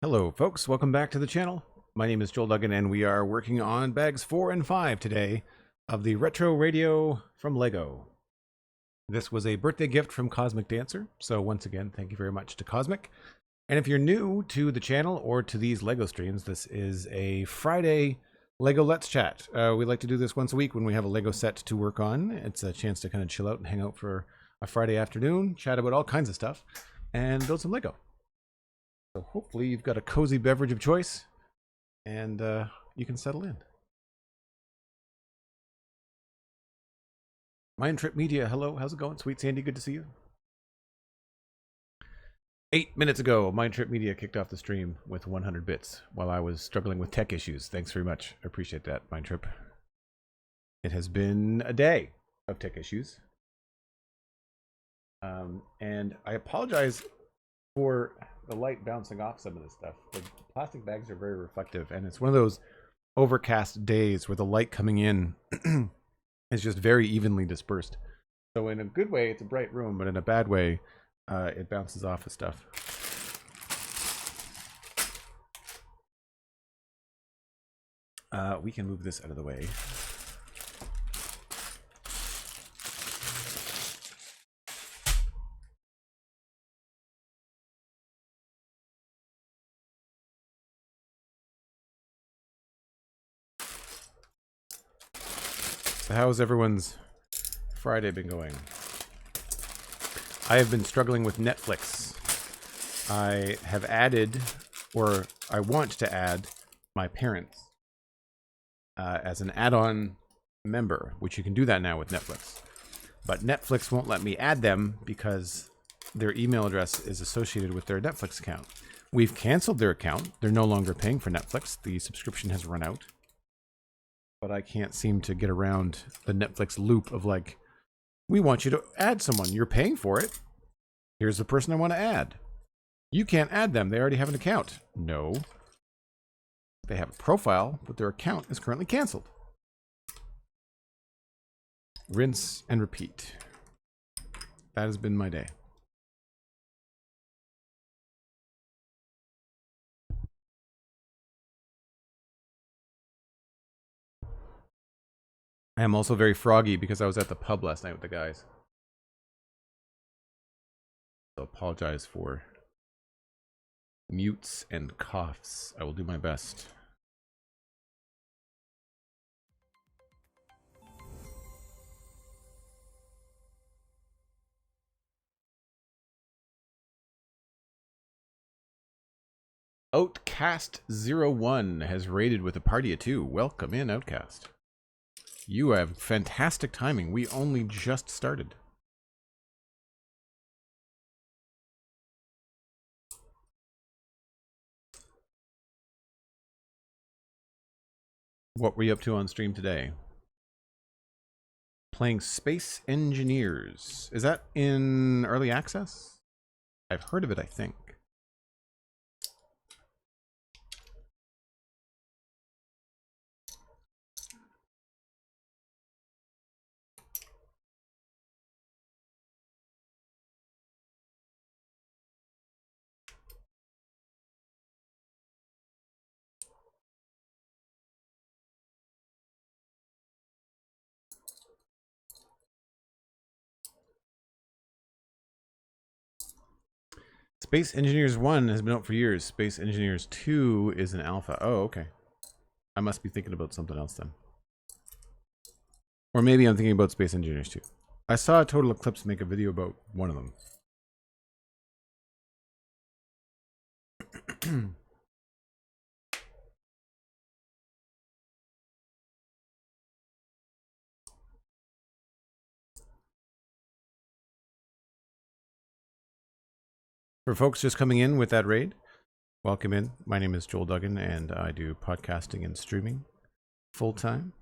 Hello folks, welcome back to the channel. My name is Joel Duggan and we are working on bags 4 and 5 today of the retro radio from Lego. This was a birthday gift from Cosmic Dancer, so once again thank you very much to Cosmic. And if you're new to the channel or to these Lego streams, this is a Friday Lego Let's Chat. We like to do this once a week when we have a Lego set to work on. It's a chance to kind of chill out and hang out for a Friday afternoon, chat about all kinds of stuff, and build some Lego. So hopefully you've got a cozy beverage of choice and you can settle in. MindTripMedia, hello, how's it going? SweetSandi, good to see you. 8 minutes ago, MindTripMedia kicked off the stream with 100 bits while I was struggling with tech issues. Thanks very much. I appreciate that, MindTrip. It has been a day of tech issues. And I apologize for the light bouncing off some of this stuff. The plastic bags are very reflective, and it's one of those overcast days where the light coming in is just very evenly dispersed. So in a good way, it's a bright room, but in a bad way, it bounces off of stuff. We can move this out of the way. So how's everyone's Friday been going? I have been struggling with Netflix. I have added, or I want to add, my parents as an add-on member, which you can do that now with Netflix. But Netflix won't let me add them because their email address is associated with their Netflix account. We've canceled their account. They're no longer paying for Netflix. The subscription has run out. But I can't seem to get around the Netflix loop of like, we want you to add someone. You're paying for it. Here's the person I want to add. You can't add them. They already have an account. No. They have a profile, but their account is currently canceled. Rinse and repeat. That has been my day. I am also very froggy because I was at the pub last night with the guys. So apologize for mutes and coughs. I will do my best. Outcast01 has raided with a party of 2. Welcome in, Outcast. You have fantastic timing. We only just started. What were you up to on stream today? Playing Space Engineers. Is that in early access? I've heard of it, I think. Space Engineers 1 has been out for years. Space Engineers 2 is an alpha. Oh, okay. I must be thinking about something else then. Or maybe I'm thinking about Space Engineers 2. I saw Total Eclipse make a video about one of them. For folks just coming in with that raid, welcome in. My name is Joel Duggan, and I do podcasting and streaming full-time.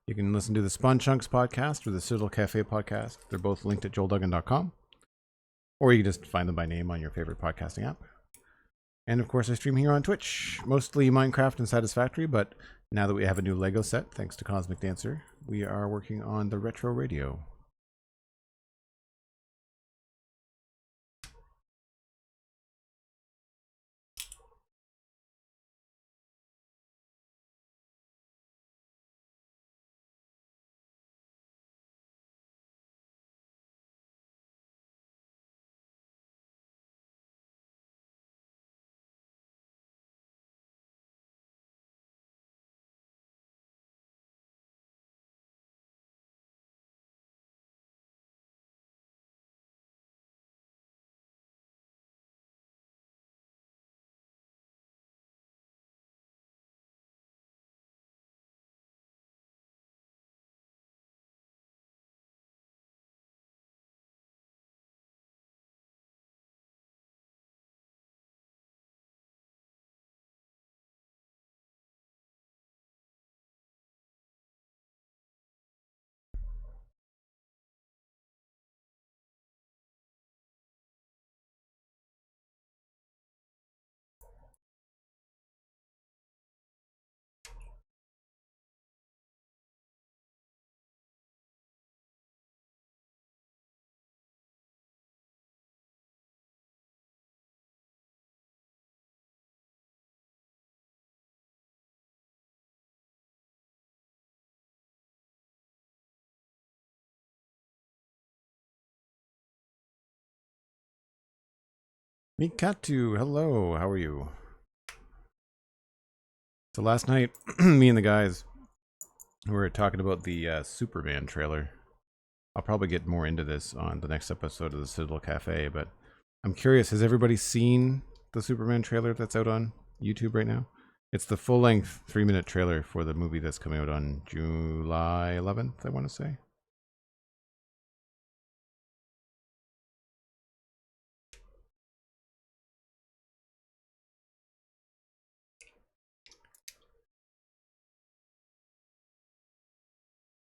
You can listen to the Spawn Chunks podcast or the Citadel Cafe podcast. They're both linked at joelduggan.com. Or you can just find them by name on your favorite podcasting app. And of course, I stream here on Twitch, mostly Minecraft and Satisfactory, but now that we have a new Lego set, thanks to Cosmic Dancer, we are working on the retro radio. Mikatu, hello, how are you? So last night, me and the guys were talking about the Superman trailer. I'll probably get more into this on the next episode of the Citadel Cafe, but I'm curious, has everybody seen the Superman trailer that's out on YouTube right now? It's the full-length 3-minute trailer for the movie that's coming out on July 11th, I want to say.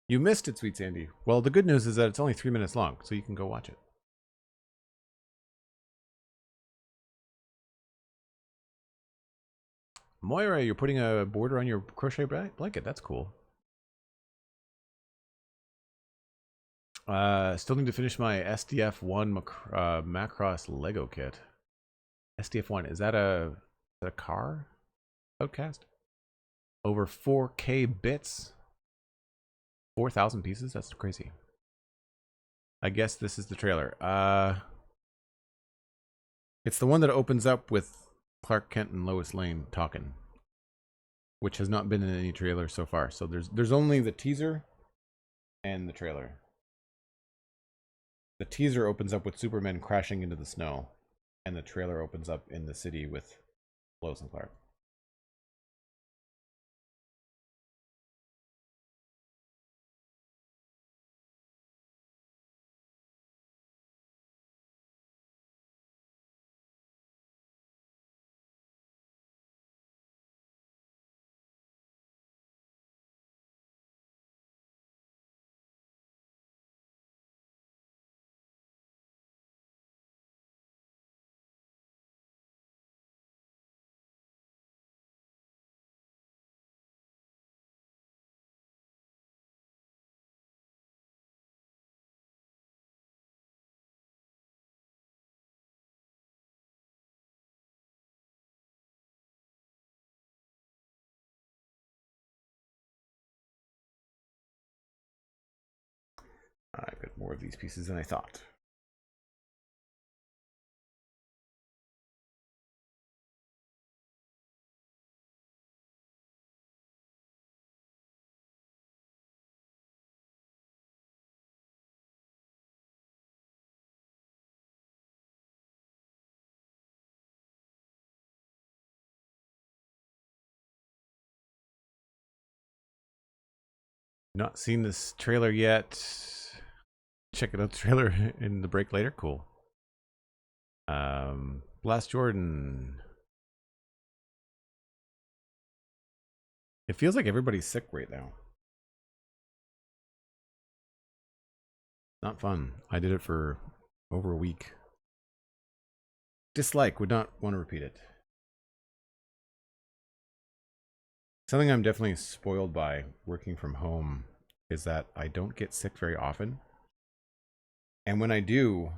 You missed it, SweetSandi. Well, the good news is that it's only 3 minutes long, so you can go watch it. Moira, you're putting a border on your crochet blanket. That's cool. Still need to finish my SDF-1 Macross Lego kit. SDF-1, is that a car? Outcast? Over 4K bits? 4,000 pieces? That's crazy. I guess this is the trailer. It's the one that opens up with Clark Kent and Lois Lane talking, which has not been in any trailer so far. So there's only the teaser and the trailer. The teaser opens up with Superman crashing into the snow, and the trailer opens up in the city with Lois and Clark. I've got more of these pieces than I thought. Not seen this trailer yet. Check it out, the trailer in the break later. Cool. Blast Jordan. It feels like everybody's sick right now. Not fun. I did it for over a week. Dislike, would not want to repeat it. Something I'm definitely spoiled by working from home is that I don't get sick very often. And when I do,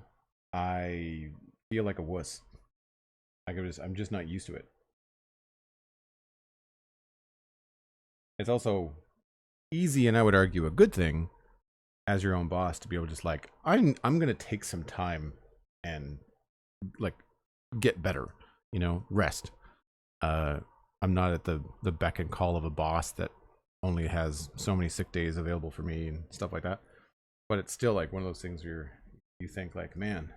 I feel like a wuss. I'm just not used to it. It's also easy, and I would argue a good thing, as your own boss, to be able to just like, I'm gonna take some time and like get better, you know, rest. I'm not at the beck and call of a boss that only has so many sick days available for me and stuff like that. But it's still like one of those things where you think like, man,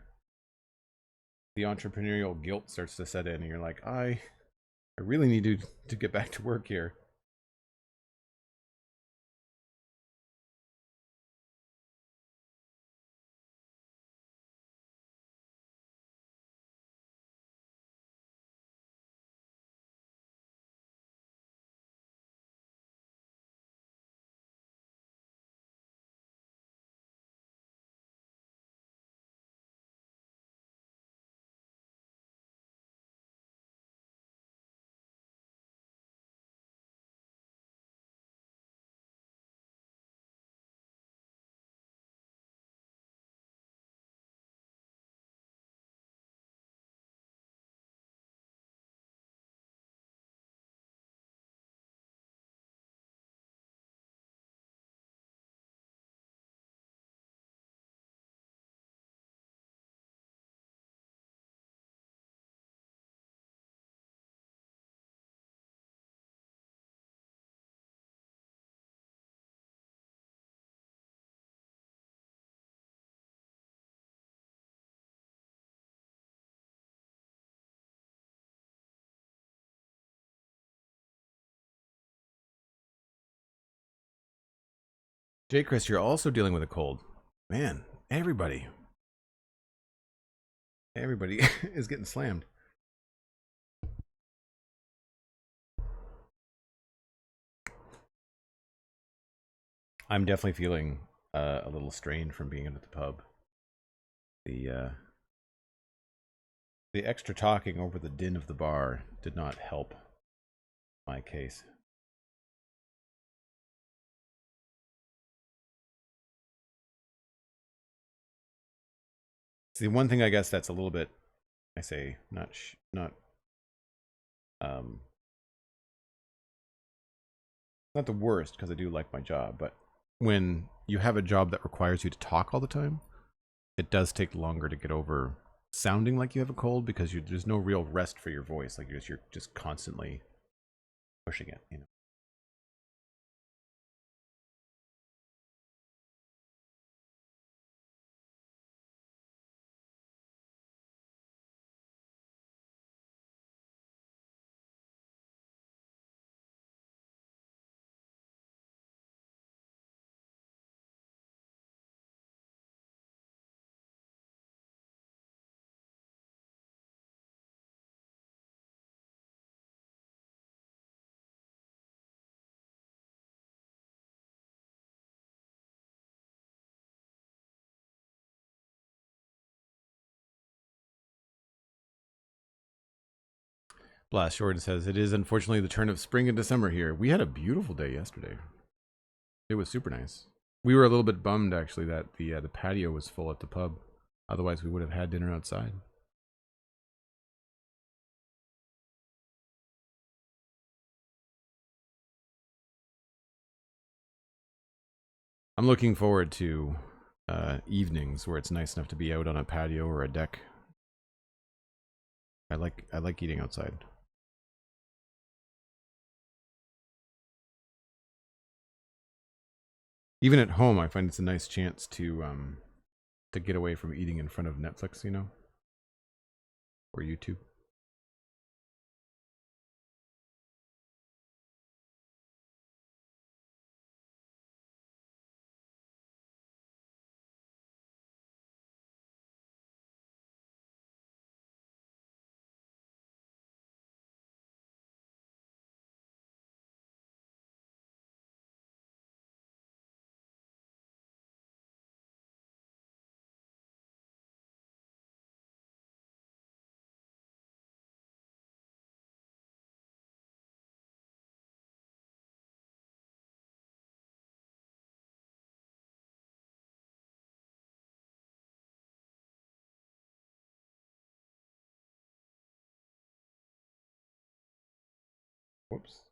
the entrepreneurial guilt starts to set in, and you're like, I really need to get back to work here. JPrice, you're also dealing with a cold. Man, everybody is getting slammed. I'm definitely feeling a little strained from being at the pub. The extra talking over the din of the bar did not help my case. See, one thing I guess that's a little bit, I say, not the worst, because I do like my job, but when you have a job that requires you to talk all the time, it does take longer to get over sounding like you have a cold, because there's no real rest for your voice. Like you're just constantly pushing it, you know. Blast Jordan says, it is unfortunately the turn of spring into summer here. We had a beautiful day yesterday. It was super nice. We were a little bit bummed, actually, that the patio was full at the pub. Otherwise, we would have had dinner outside. I'm looking forward to evenings where it's nice enough to be out on a patio or a deck. I like eating outside. Even at home, I find it's a nice chance to get away from eating in front of Netflix, you know, or YouTube. Whoops.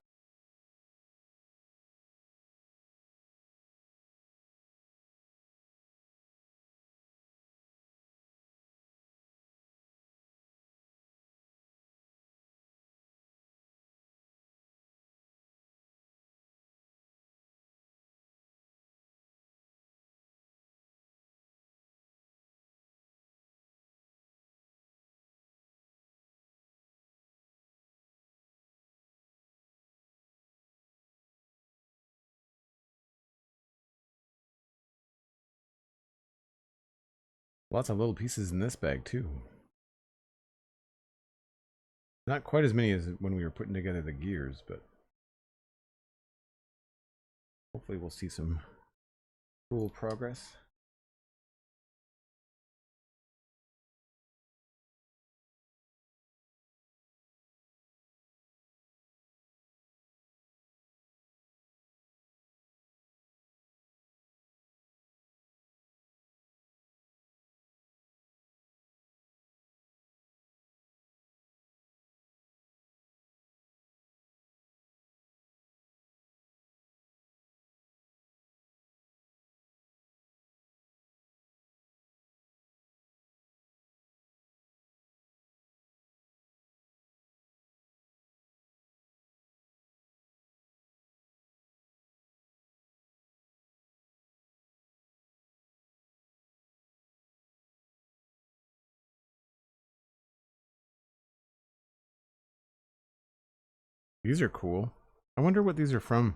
Lots of little pieces in this bag, too. Not quite as many as when we were putting together the gears, but hopefully we'll see some cool progress. These are cool. I wonder what these are from.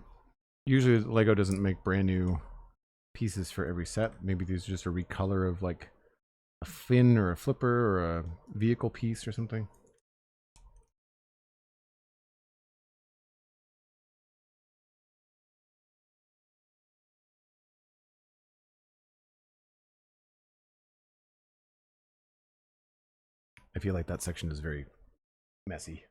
Usually Lego doesn't make brand new pieces for every set. Maybe these are just a recolor of like a fin or a flipper or a vehicle piece or something. I feel like that section is very messy.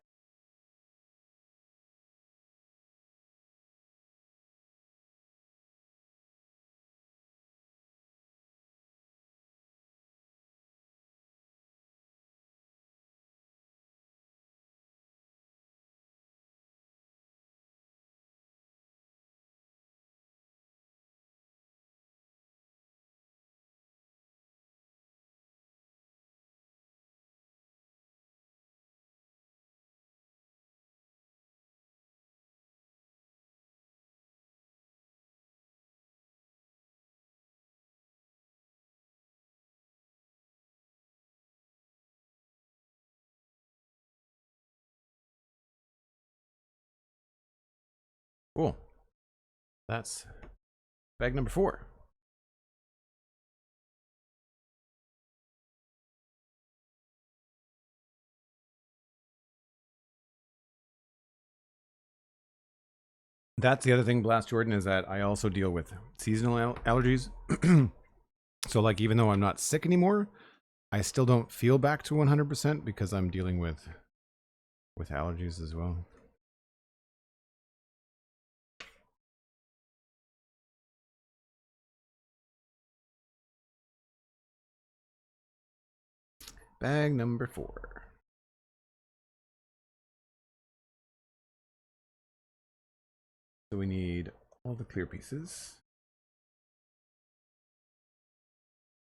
Cool. That's bag number 4. That's the other thing, Blast Jordan, is that I also deal with seasonal allergies. So like, even though I'm not sick anymore, I still don't feel back to 100% because I'm dealing with allergies as well. Bag number 4. So we need all the clear pieces.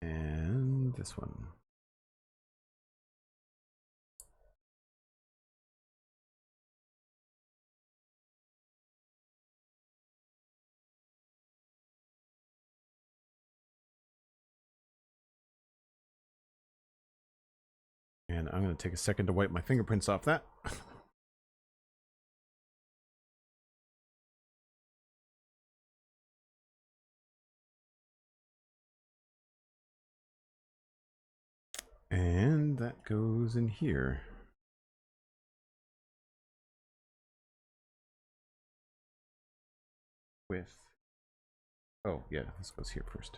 And this one. And I'm going to take a second to wipe my fingerprints off that. And that goes in here. With, oh yeah, this goes here first.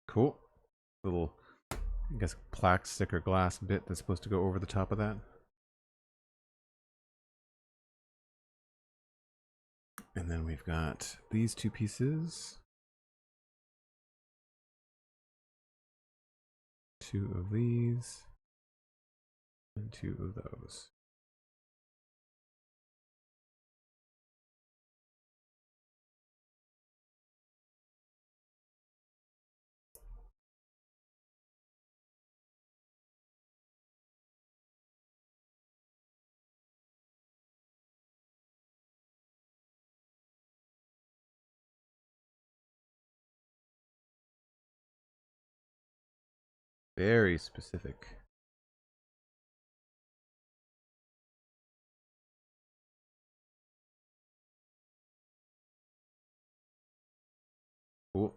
Cool. Little, I guess, plastic or glass bit that's supposed to go over the top of that. And then we've got these 2 pieces. 2 of these. And 2 of those. Very specific. Cool.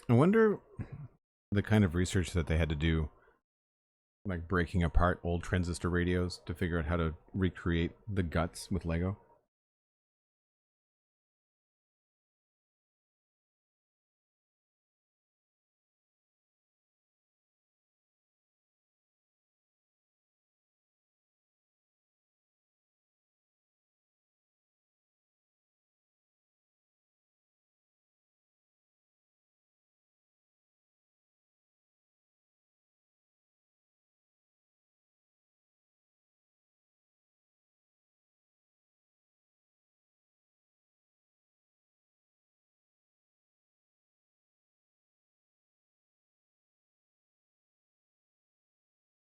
I wonder the kind of research that they had to do, like breaking apart old transistor radios to figure out how to recreate the guts with Lego.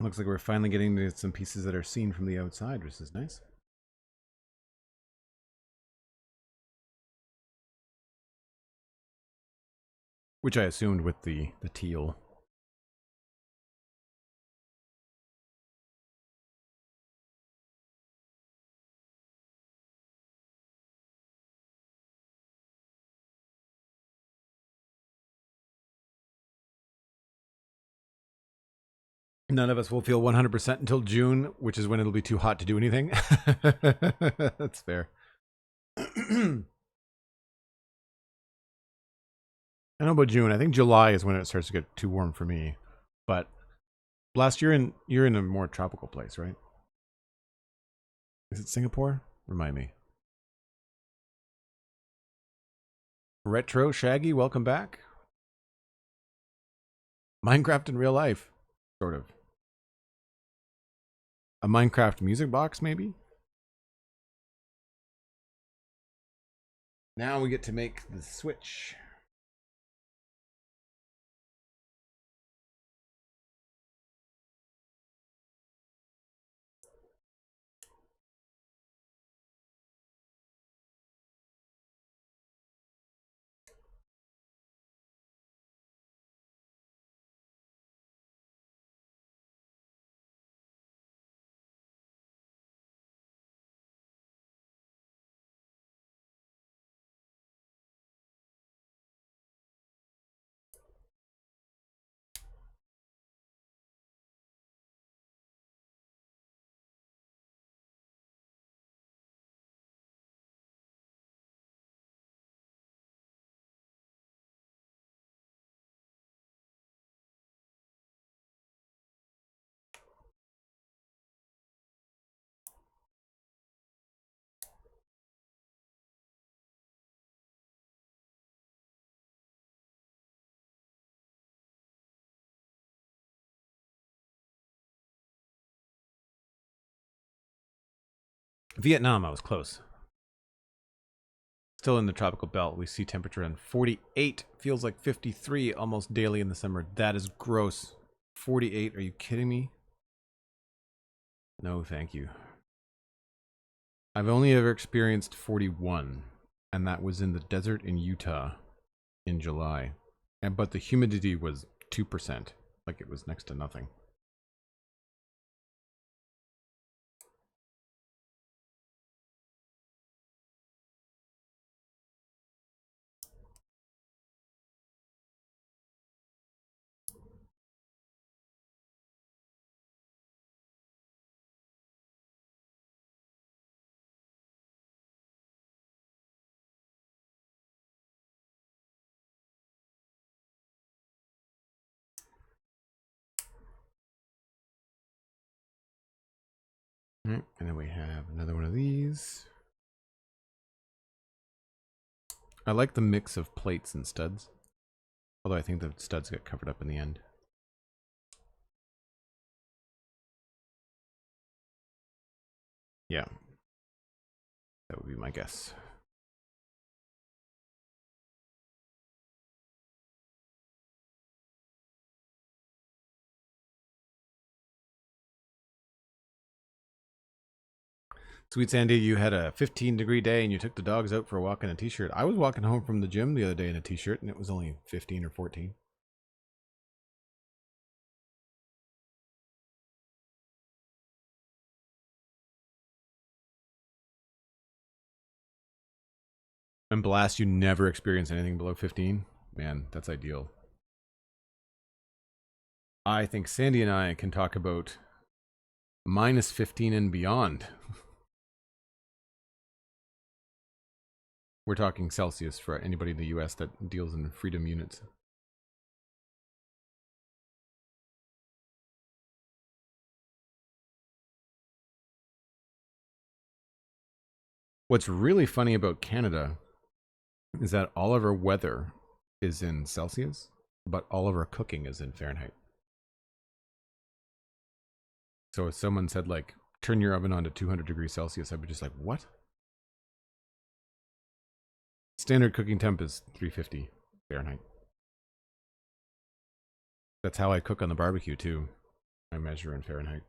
Looks like we're finally getting to some pieces that are seen from the outside, which is nice. Which I assumed with the teal. None of us will feel 100% until June, which is when it'll be too hot to do anything. That's fair. I don't know about June. I think July is when it starts to get too warm for me. But last year, you're in a more tropical place, right? Is it Singapore? Remind me. Retro Shaggy, welcome back. Minecraft in real life, sort of. A Minecraft music box, maybe? Now we get to make the switch. Vietnam, I was close. Still in the tropical belt. We see temperature around 48. Feels like 53 almost daily in the summer. That is gross. 48, are you kidding me? No, thank you. I've only ever experienced 41, and that was in the desert in Utah in July. But the humidity was 2%, like it was next to nothing. And then we have another one of these. I like the mix of plates and studs. Although I think the studs get covered up in the end. Yeah. That would be my guess. SweetSandi, you had a 15-degree day and you took the dogs out for a walk in a t-shirt. I was walking home from the gym the other day in a t-shirt and it was only 15 or 14. And blast, you never experience anything below 15? Man, that's ideal. I think Sandy and I can talk about minus 15 and beyond. We're talking Celsius for anybody in the US that deals in freedom units. What's really funny about Canada is that all of our weather is in Celsius, but all of our cooking is in Fahrenheit. So if someone said, like, turn your oven on to 200 degrees Celsius, I'd be just like, what? Standard cooking temp is 350 Fahrenheit. That's how I cook on the barbecue, too. I measure in Fahrenheit.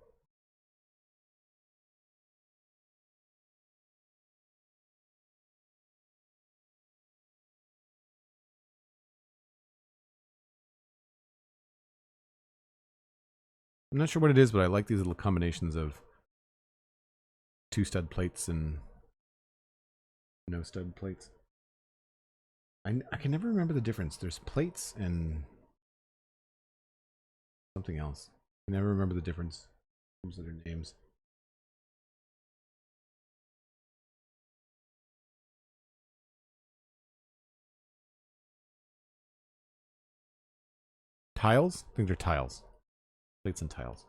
I'm not sure what it is, but I like these little combinations of 2 stud plates and no stud plates. I can never remember the difference. There's plates and something else. I never remember the difference in terms of their names. Tiles? I think they're tiles. Plates and tiles.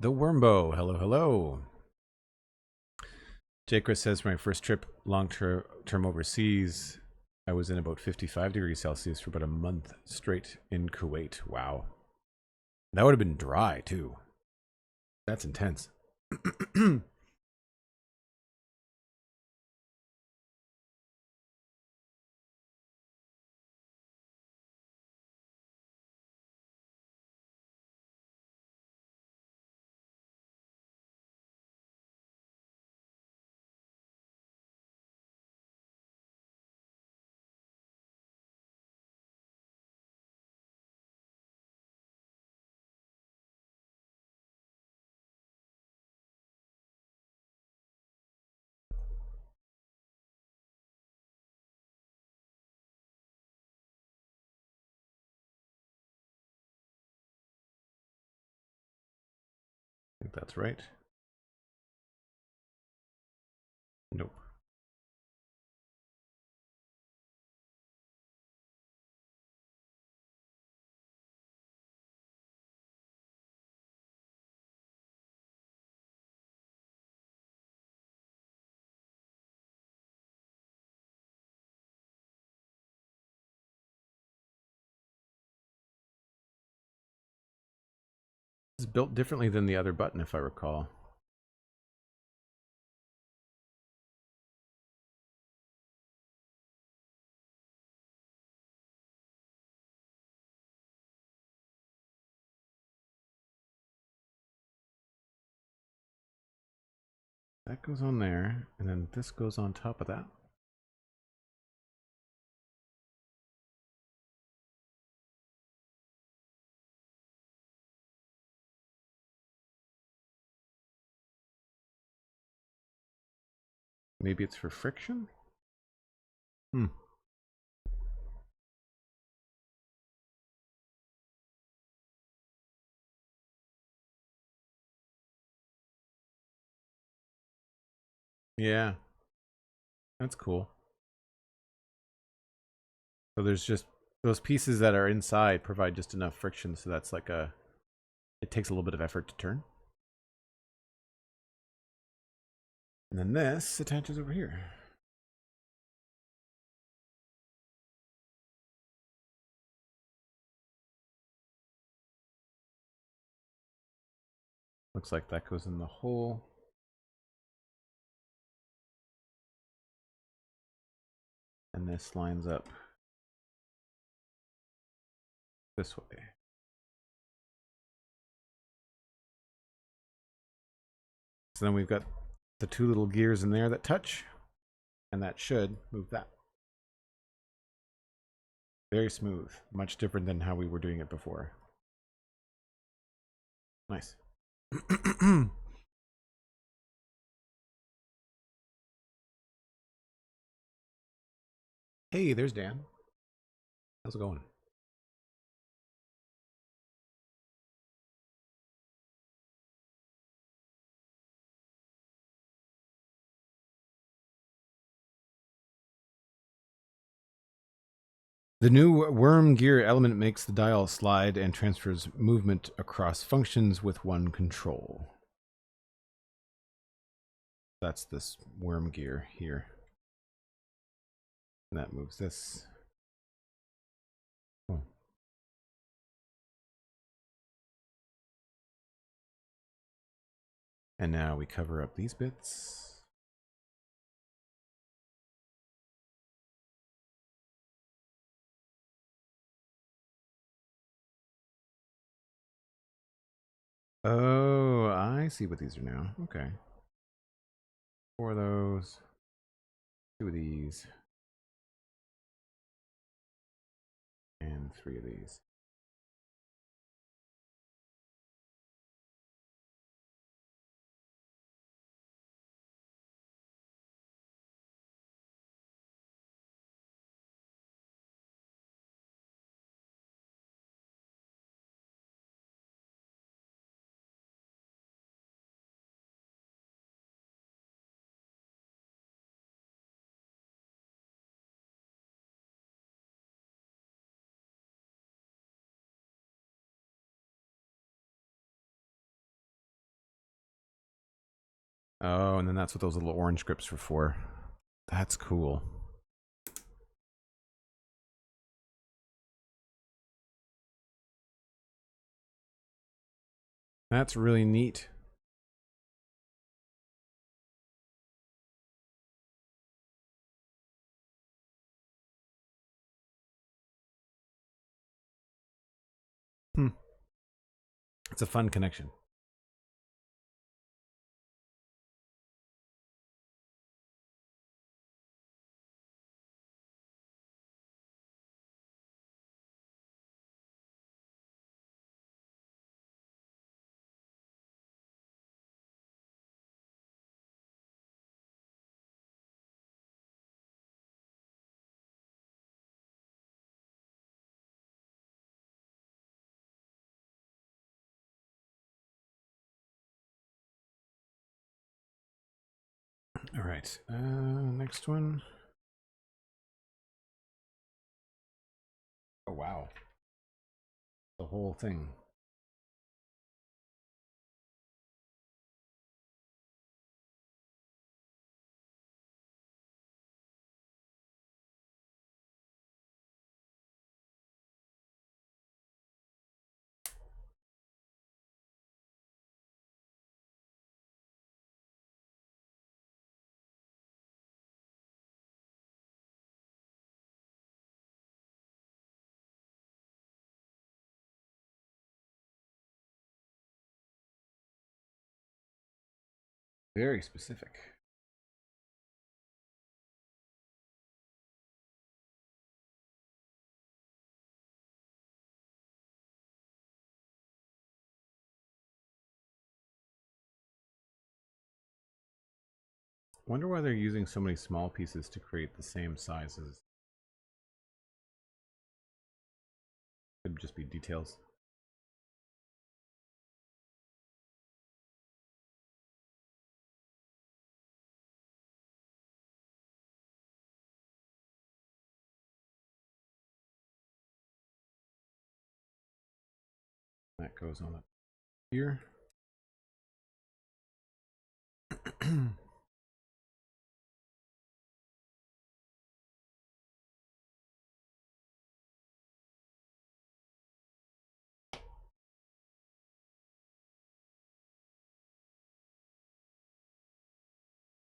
The Wormbow. Hello, hello. JPrice says, my first trip long-term overseas, I was in about 55 degrees Celsius for about a month straight in Kuwait. Wow. That would have been dry, too. That's intense. I think that's right. Nope. It's built differently than the other button, if I recall. That goes on there, and then this goes on top of that. Maybe it's for friction? Hmm. Yeah. That's cool. So there's just those pieces that are inside provide just enough friction, so that's like a, it takes a little bit of effort to turn. And then this attaches over here. Looks like that goes in the hole. And this lines up this way. So then we've got the 2 little gears in there that touch, and that should move that. Very smooth, much different than how we were doing it before. Nice. Hey, there's Dan. How's it going? The new worm gear element makes the dial slide and transfers movement across functions with one control. That's this worm gear here. And that moves this. Oh. And now we cover up these bits. Oh, I see what these are now. Okay. 4 of those. 2 of these. And 3 of these. Oh, and then that's what those little orange grips were for. That's cool. That's really neat. It's a fun connection. All right, next one. Oh, wow. The whole thing. Very specific. Wonder why they're using so many small pieces to create the same sizes. Could just be details. That goes on up here.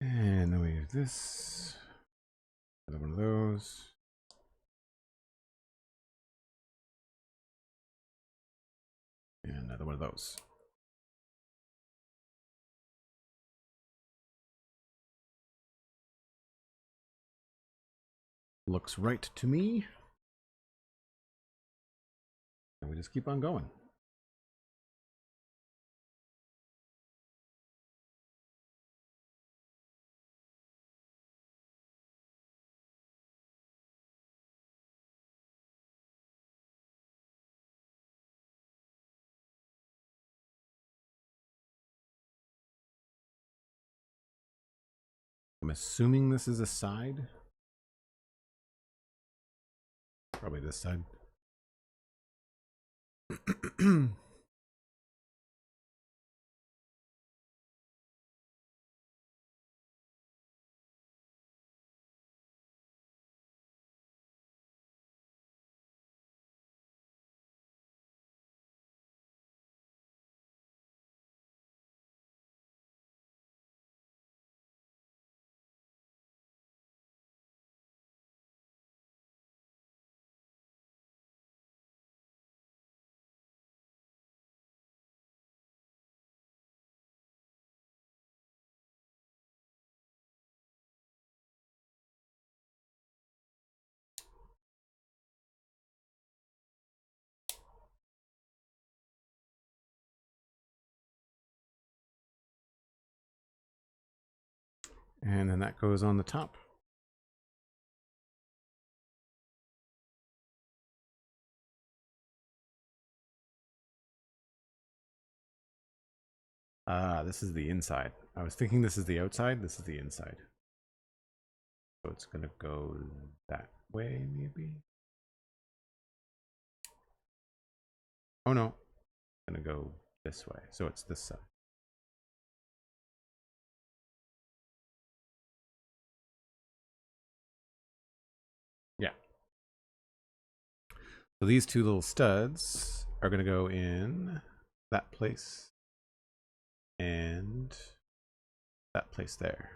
And then we have this. Another one of those. And another one of those. Looks right to me. And we just keep on going. I'm assuming this is a side. Probably this side. And then that goes on the top. Ah, this is the inside. I was thinking this is the outside. This is the inside. So it's going to go that way, maybe? Oh, no. It's going to go this way. So it's this side. Yeah. So these two little studs are going to go in that place and that place there.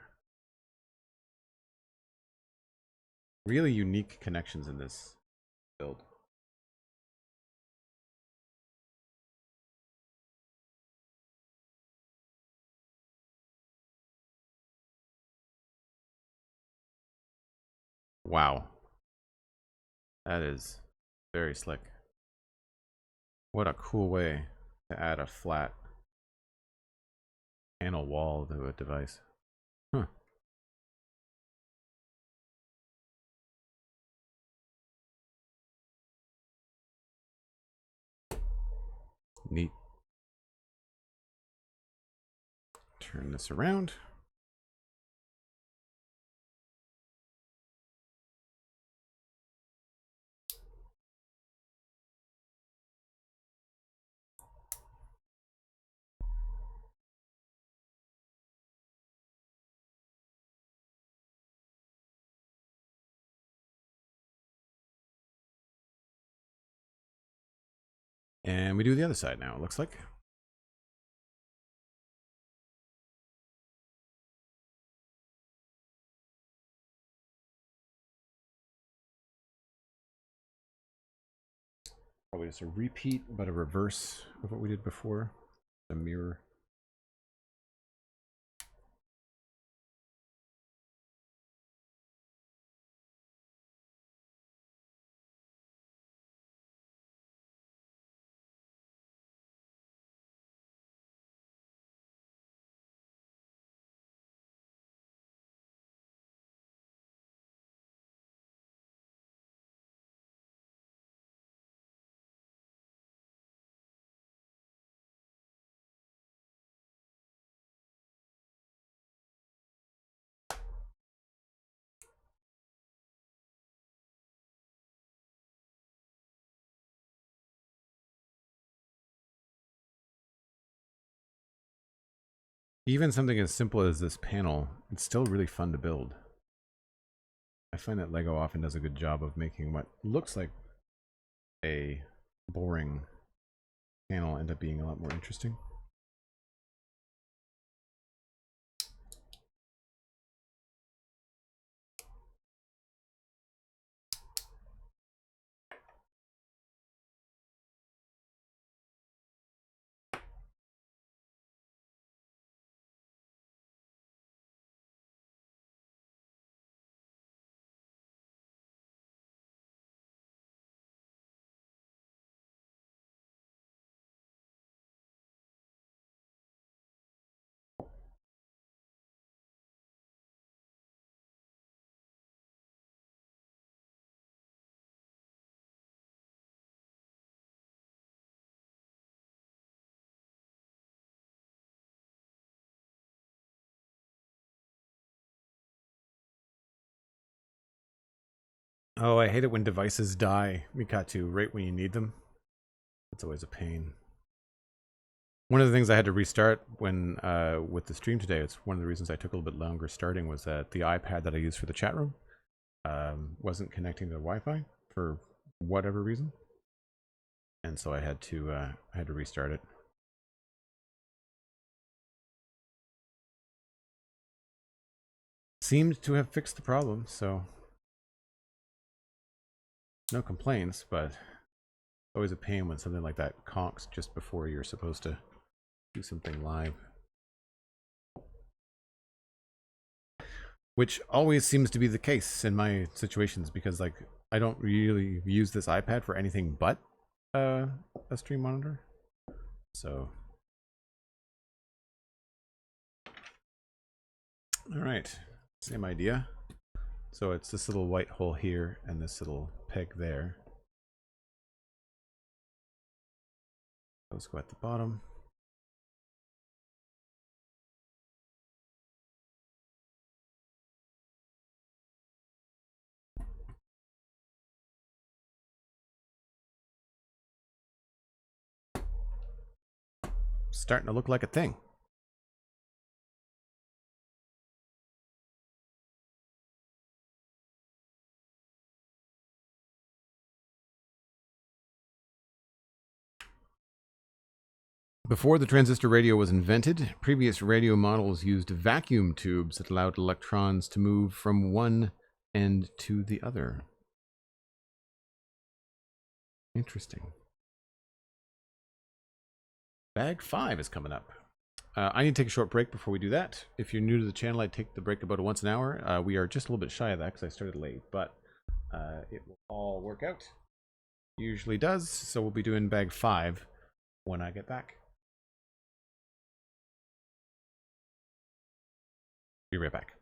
Really unique connections in this build. Wow. That is very slick. What a cool way to add a flat panel wall to a device. Huh. Neat. Turn this around. And we do the other side now, it looks like. Probably just a repeat, but a reverse of what we did before. The mirror. Even something as simple as this panel, it's still really fun to build. I find that LEGO often does a good job of making what looks like a boring panel end up being a lot more interesting. Oh, I hate it when devices die, Mikatu, right when you need them. It's always a pain. One of the things I had to restart when with the stream today, it's one of the reasons I took a little bit longer starting, was that the iPad that I used for the chat room wasn't connecting to the Wi-Fi for whatever reason. And so I had to restart it. Seemed to have fixed the problem, so no complaints, but always a pain when something like that conks just before you're supposed to do something live. Which always seems to be the case in my situations, because like I don't really use this iPad for anything but a stream monitor. So all right, Same idea. So it's this little white hole here and this little peg there. Those go at the bottom. Starting to look like a thing. Before the transistor radio was invented, previous radio models used vacuum tubes that allowed electrons to move from one end to the other. Interesting. Bag 5 is coming up. I need to take a short break before we do that. If you're new to the channel, I take the break about once an hour. We are just a little bit shy of that because I started late, but it will all work out. Usually does, so we'll be doing bag 5 when I get back. Be right back.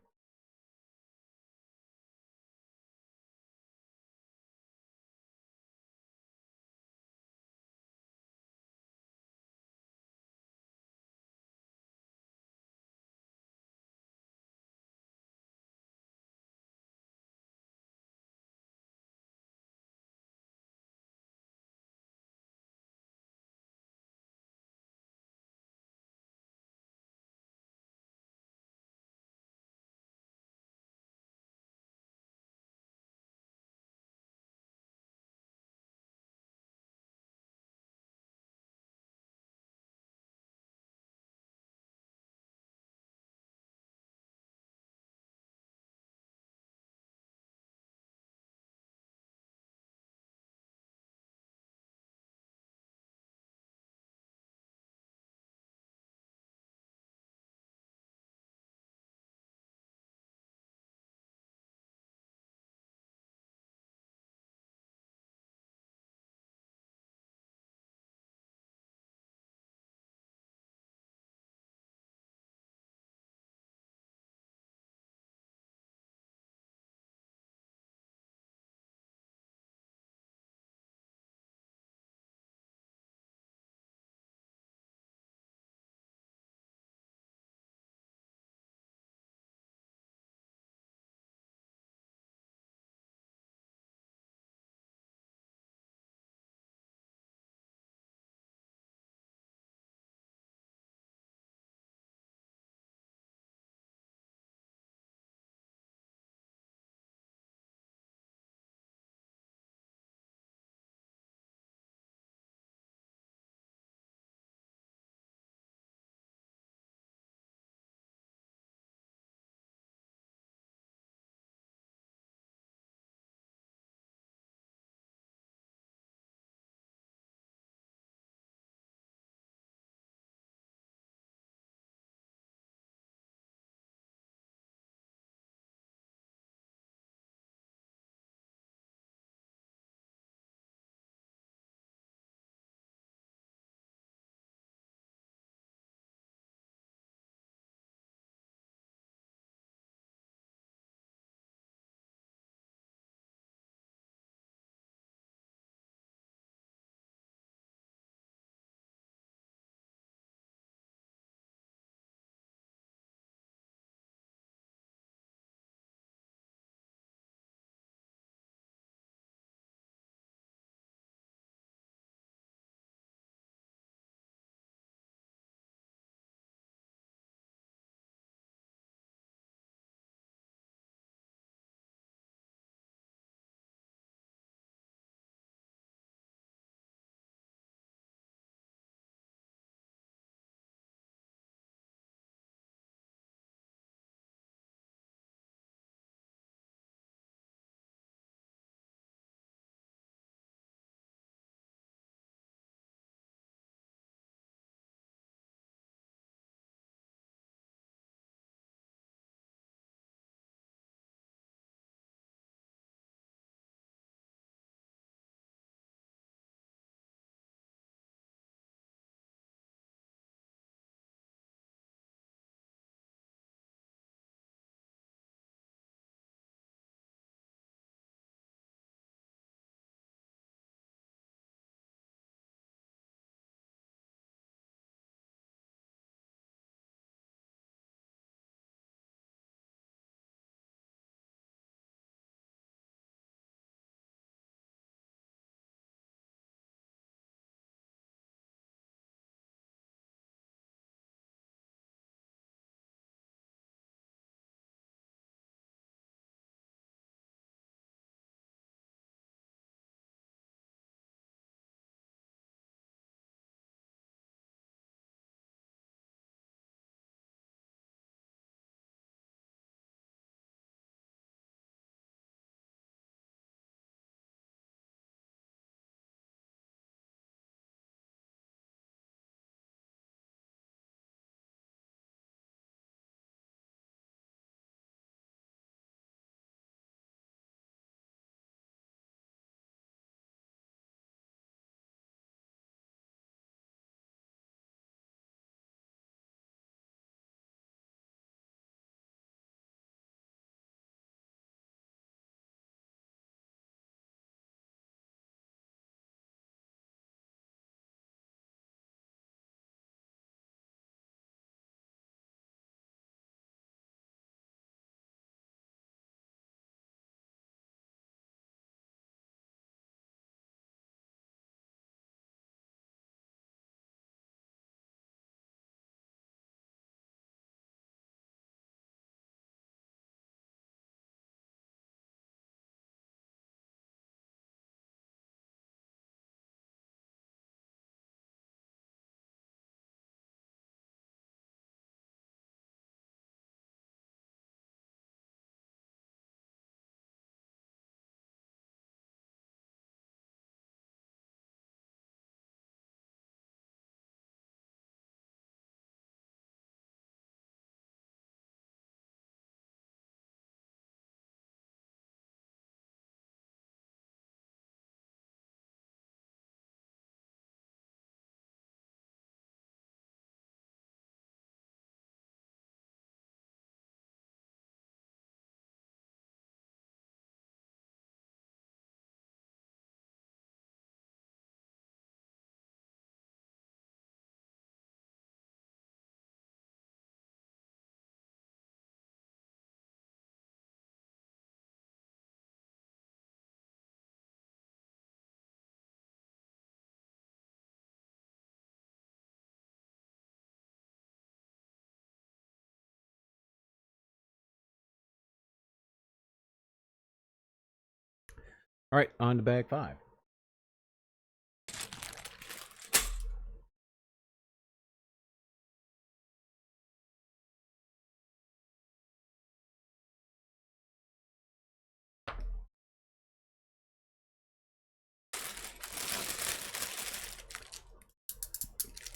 All right, on to bag 5.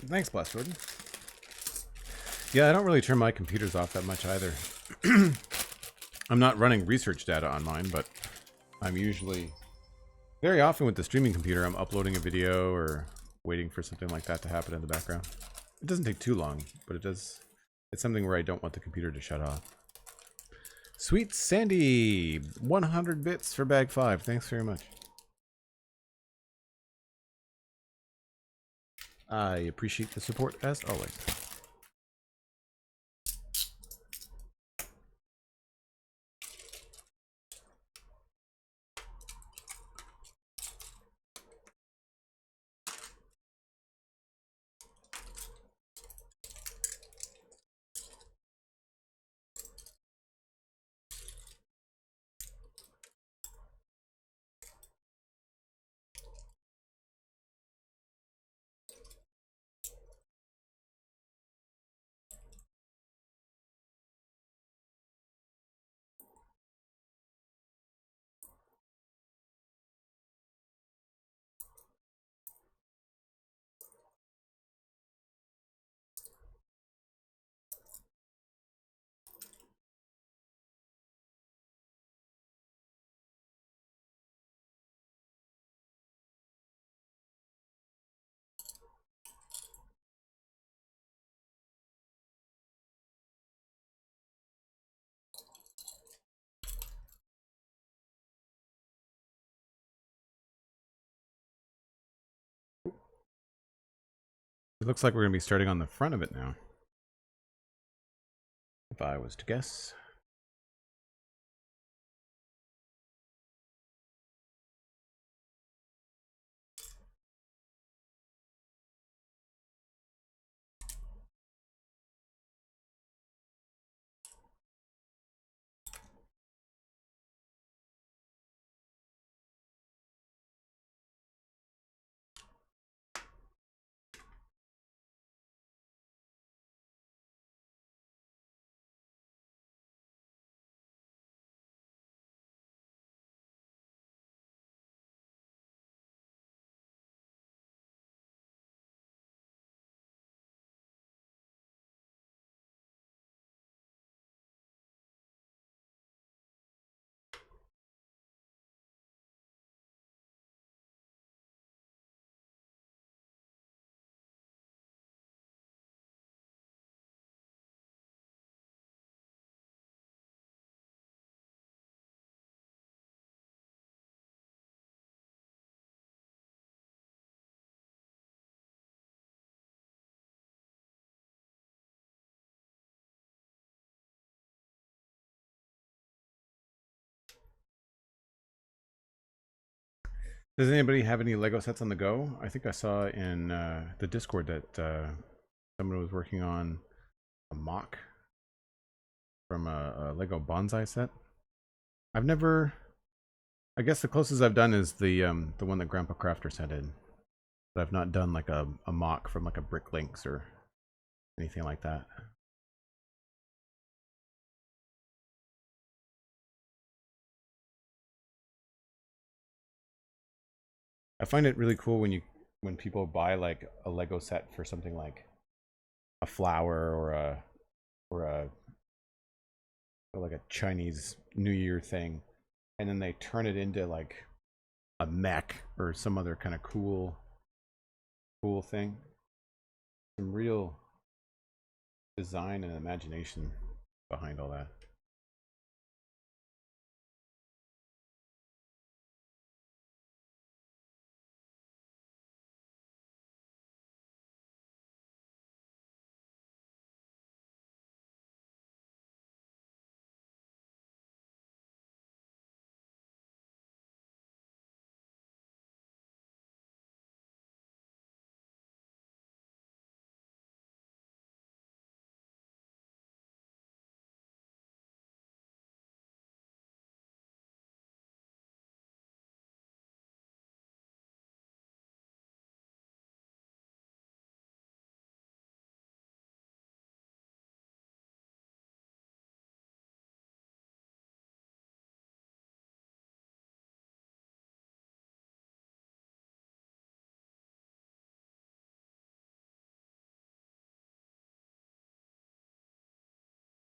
Thanks, Blast Jordan. Yeah, I don't really turn my computers off that much either. I'm not running research data on mine, but I'm usually... Very often with the streaming computer, I'm uploading a video or waiting for something like that to happen in the background. It doesn't take too long, but it does... It's something where I don't want the computer to shut off. SweetSandi! 100 bits for bag 5. Thanks very much. I appreciate the support as always. It looks like we're going to be starting on the front of it now. If I was to guess. Does anybody have any Lego sets on the go? I think I saw in the Discord that someone was working on a mock from a Lego bonsai set. I've never... I guess the closest I've done is the one that Grandpa Crafter sent in. But I've not done like a mock from like a Brick Links or anything like that. I find it really cool when people buy like a Lego set for something like a flower or like a Chinese New Year thing, and then they turn it into like a mech or some other kind of cool thing. Some real design and imagination behind all that.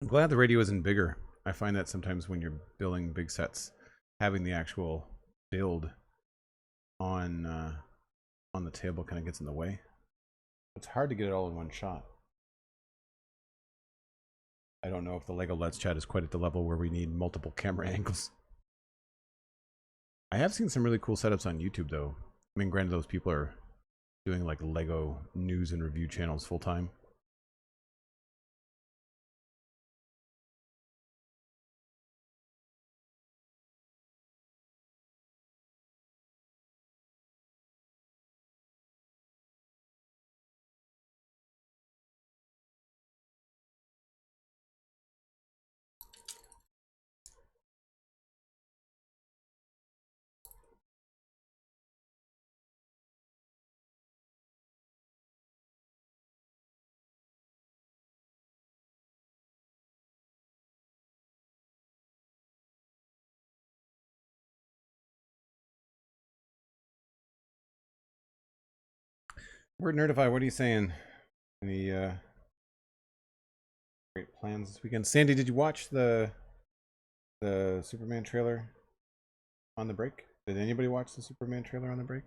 I'm glad the radio isn't bigger. I find that sometimes when you're building big sets, having the actual build on the table kind of gets in the way. It's hard to get it all in one shot. I don't know if the Lego Let's Chat is quite at the level where we need multiple camera angles. I have seen some really cool setups on YouTube, though. I mean, granted, those people are doing like Lego news and review channels full time. Word Nerdify, what are you saying? Any great plans this weekend? Sandy, did you watch the Superman trailer on the break? Did anybody watch the Superman trailer on the break?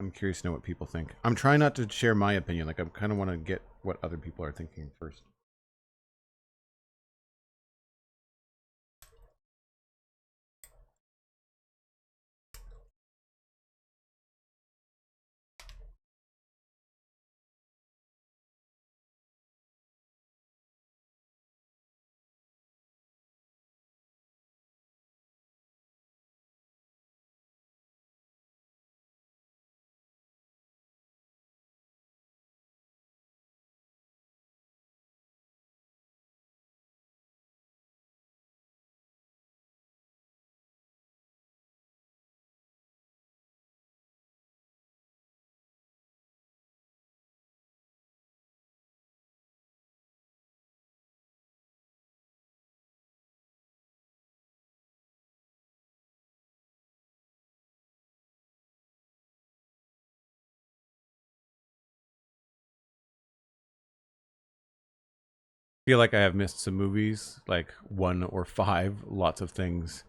I'm curious to know what people think. I'm trying not to share my opinion. Like, I kind of want to get what other people are thinking first. Feel like I have missed some movies, like 1 or 5, lots of things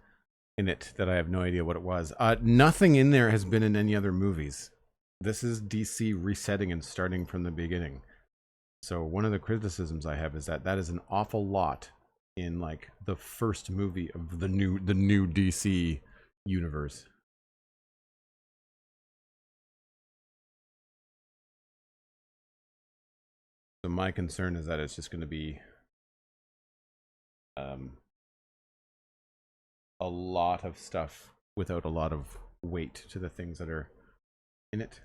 in it that I have no idea what it was. Nothing in there has been in any other movies. This is DC resetting and starting from the beginning. So one of the criticisms I have is that that is an awful lot in like the first movie of the new DC universe. So my concern is that it's just going to be a lot of stuff without a lot of weight to the things that are in it.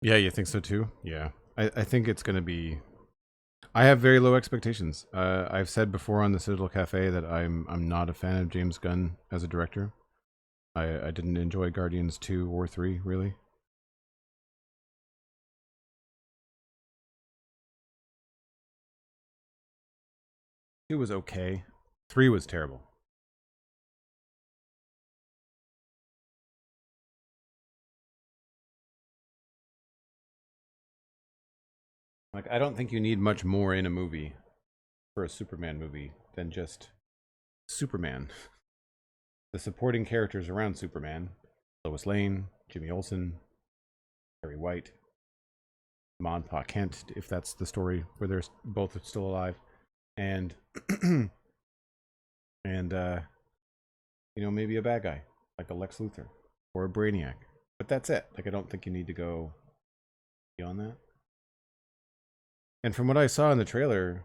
Yeah, you think so too? Yeah. I think it's going to be... I have very low expectations. I've said before on the Citadel Cafe that I'm not a fan of James Gunn as a director. I didn't enjoy Guardians 2 or 3, really. Two was okay. 3 was terrible. Like, I don't think you need much more in a movie for a Superman movie than just Superman. the supporting characters around Superman, Lois Lane, Jimmy Olsen, Perry White, Ma and Pa Kent, if that's the story where they're both still alive, and and maybe a bad guy like a Lex Luthor or a Brainiac. But that's it. Like, I don't think you need to go beyond that. And from what I saw in the trailer,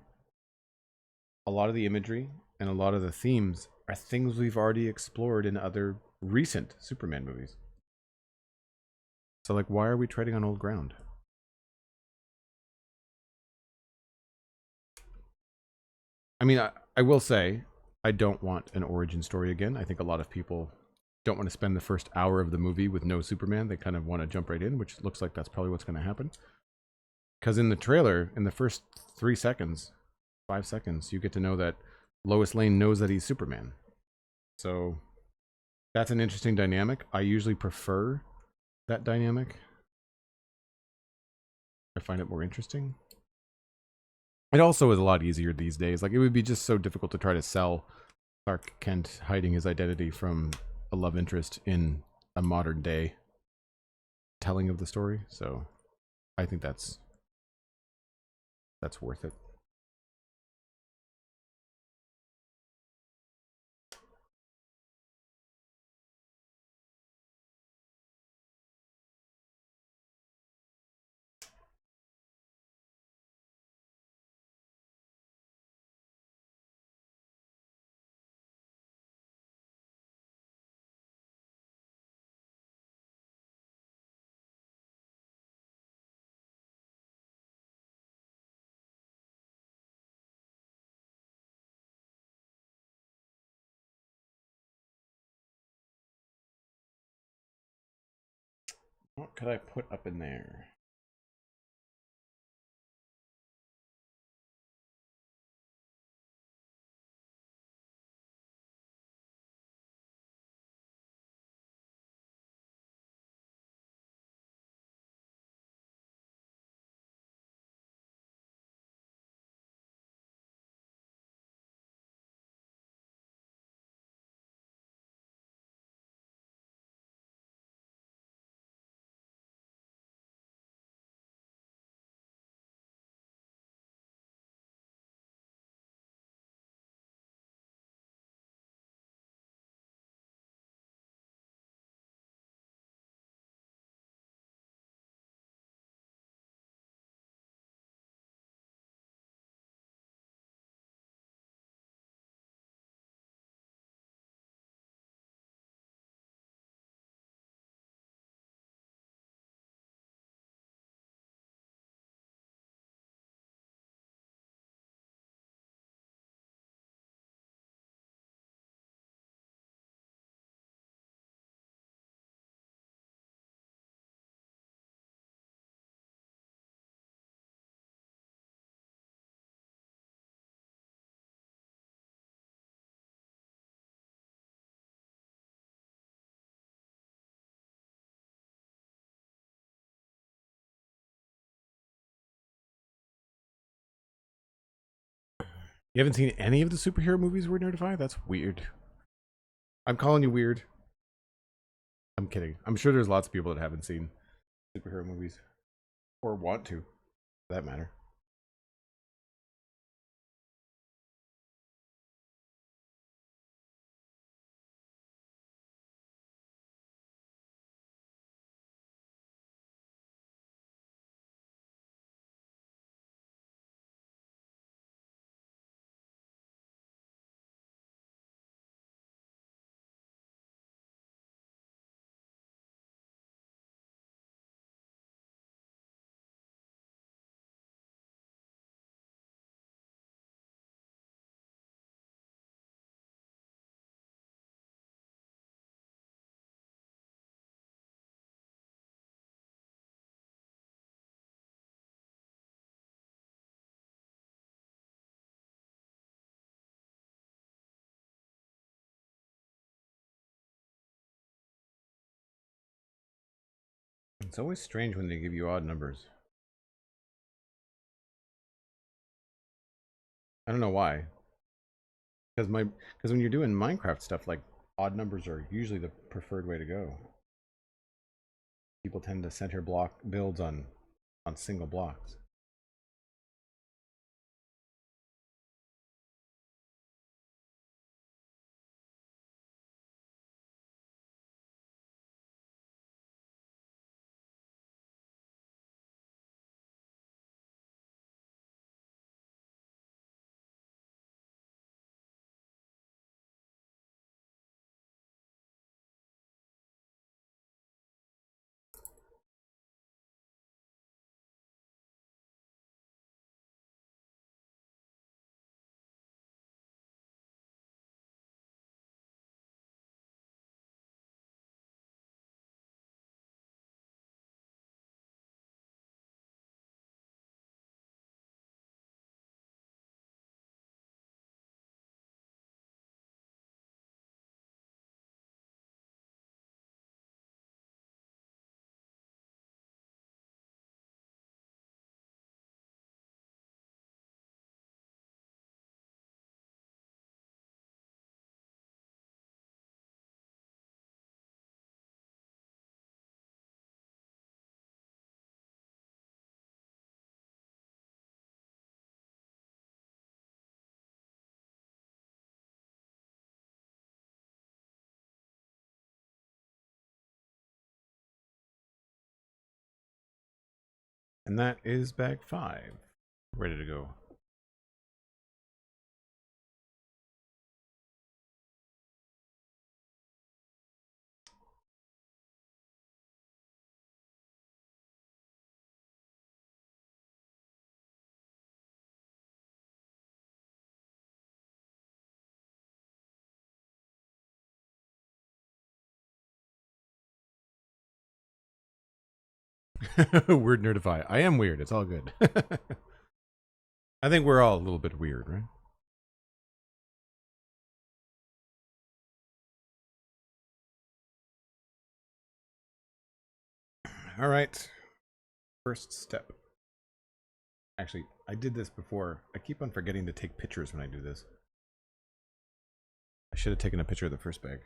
a lot of the imagery and a lot of the themes are things we've already explored in other recent Superman movies. So, like, why are we treading on old ground? I mean, I will say, I don't want an origin story again. I think a lot of people don't want to spend the first hour of the movie with no Superman. They kind of want to jump right in, which looks like that's probably what's going to happen. Because in the trailer, in the first 3 seconds, 5 seconds, you get to know that Lois Lane knows that he's Superman. So that's an interesting dynamic. I usually prefer that dynamic. I find it more interesting. It also is a lot easier these days. Like, it would be just so difficult to try to sell Clark Kent hiding his identity from a love interest in a modern day telling of the story. So I think that's worth it. What could I put up in there? You haven't seen any of the superhero movies we're notified? That's weird. I'm calling you weird. I'm kidding. I'm sure there's lots of people that haven't seen superhero movies. Or want to, for that matter. It's always strange when they give you odd numbers. I don't know why. Because when you're doing Minecraft stuff, like, odd numbers are usually the preferred way to go. People tend to center block builds on single blocks. And that is bag 5. Ready to go. Weird Nerdify. I am weird. It's all good. I think we're all a little bit weird, right? All right. First step. Actually, I did this before. I keep on forgetting to take pictures when I do this. I should have taken a picture of the first bag.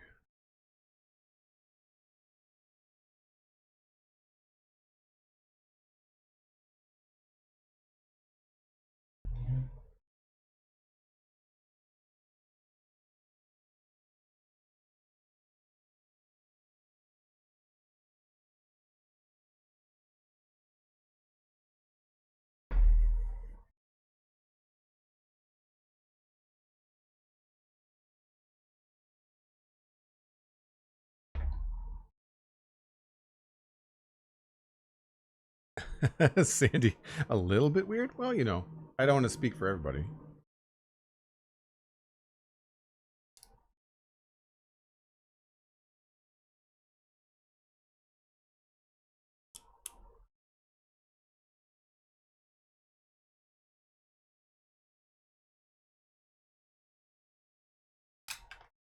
Sandy, a little bit weird? Well, you know, I don't want to speak for everybody.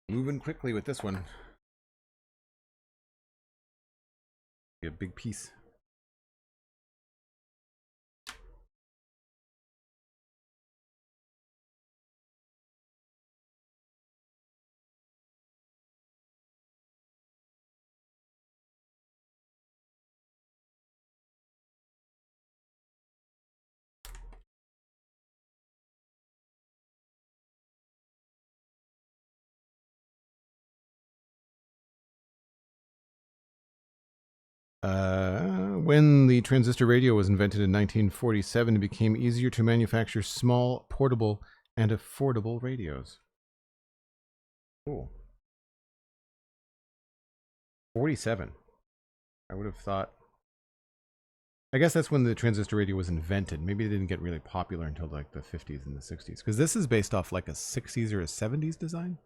Moving quickly with this one. Be a big piece. When the transistor radio was invented in 1947, it became easier to manufacture small, portable, and affordable radios. Cool. 47. I would have thought... I guess that's when the transistor radio was invented. Maybe it didn't get really popular until like the 50s and the 60s. Because this is based off like a 60s or a 70s design.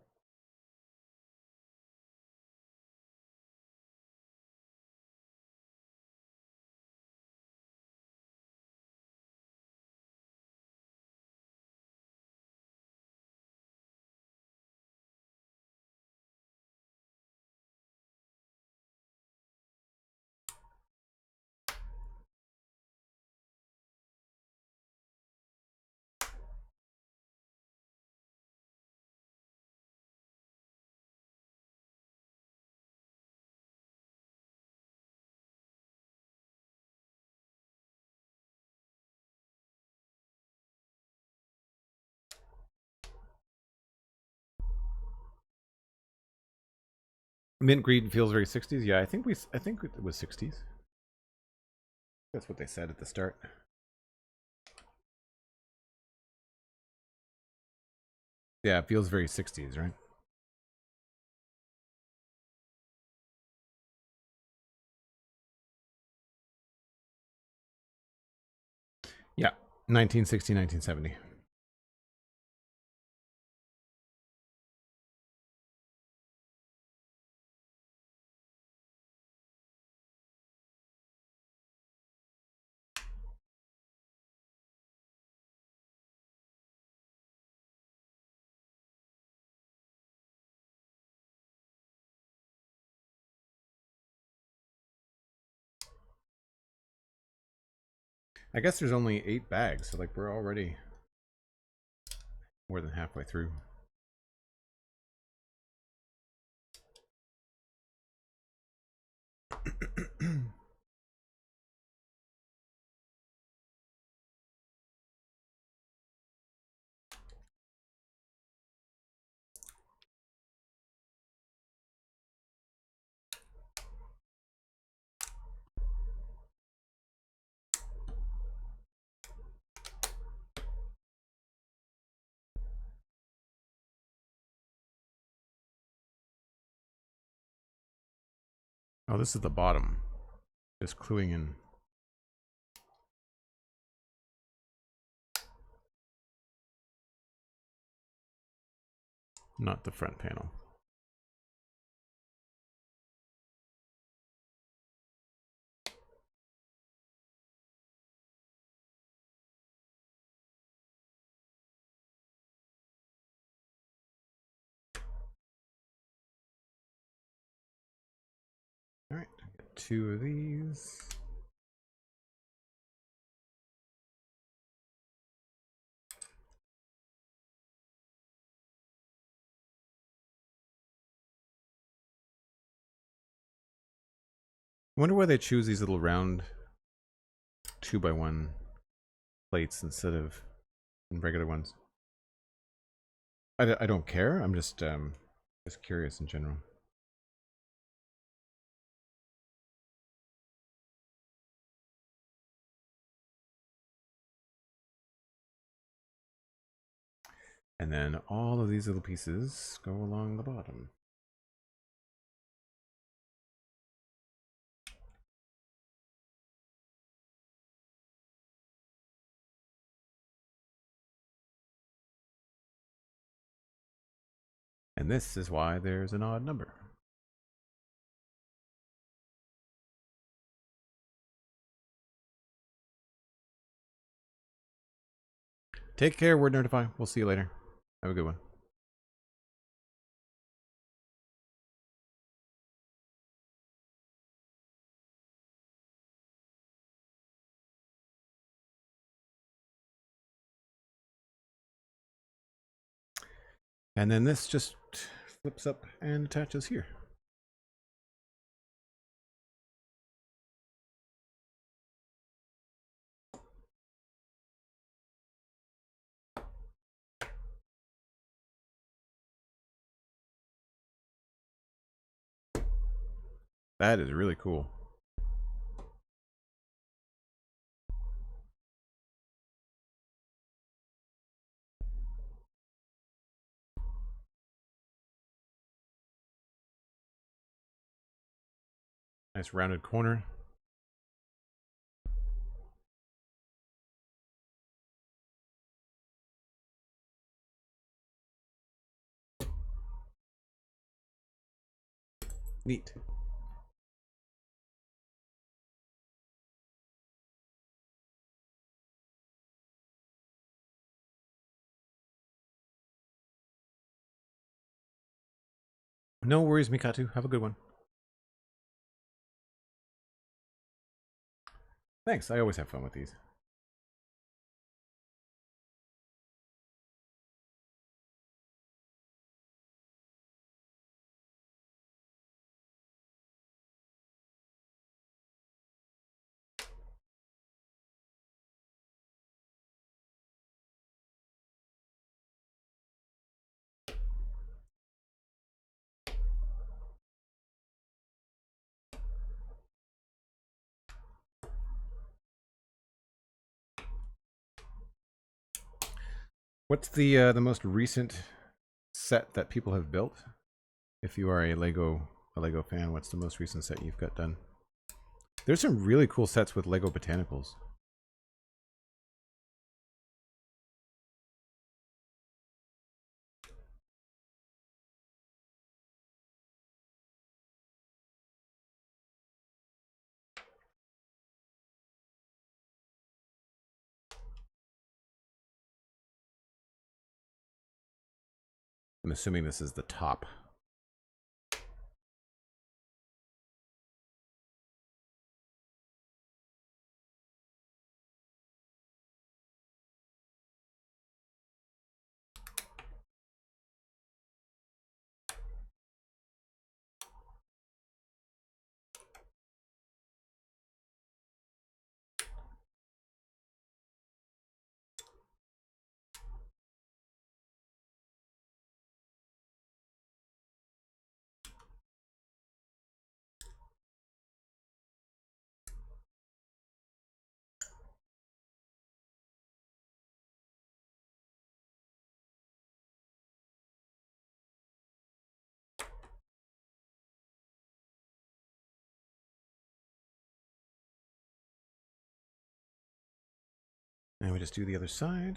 Mint green feels very 60s. Yeah, I think it was 60s. That's what they said at the start. Yeah, it feels very 60s, right? Yeah, 1960, 1970. I guess there's only 8 bags, so like we're already more than halfway through. Oh, this is the bottom. Just cluing in. Not the front panel. All right, get 2 of these. I wonder why they choose these little round 2x1 plates instead of regular ones. I don't care. I'm just curious in general. And then all of these little pieces go along the bottom. And this is why there's an odd number. Take care, Word Notify. We'll see you later. Have a good one. And then this just flips up and attaches here. That is really cool. Nice rounded corner. Neat. No worries, Mikatu. Have a good one. Thanks. I always have fun with these. What's the most recent set that people have built? If you are a Lego fan, what's the most recent set you've got done? There's some really cool sets with Lego Botanicals. I'm assuming this is the top. And we just do the other side.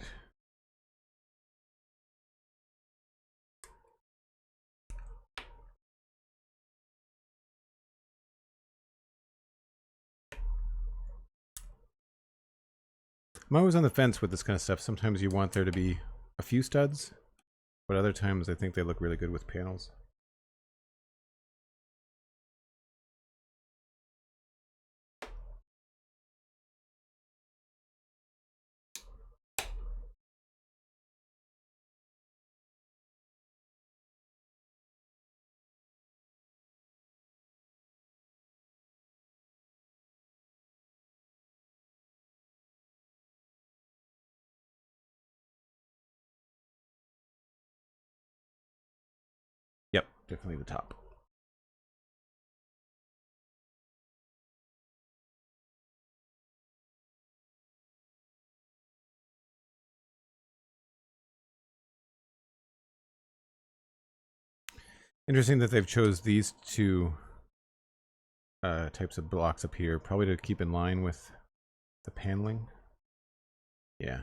I'm always on the fence with this kind of stuff. Sometimes you want there to be a few studs, but other times I think they look really good with panels. Yep, definitely the top. Interesting that they've chose these two types of blocks up here, probably to keep in line with the paneling. Yeah.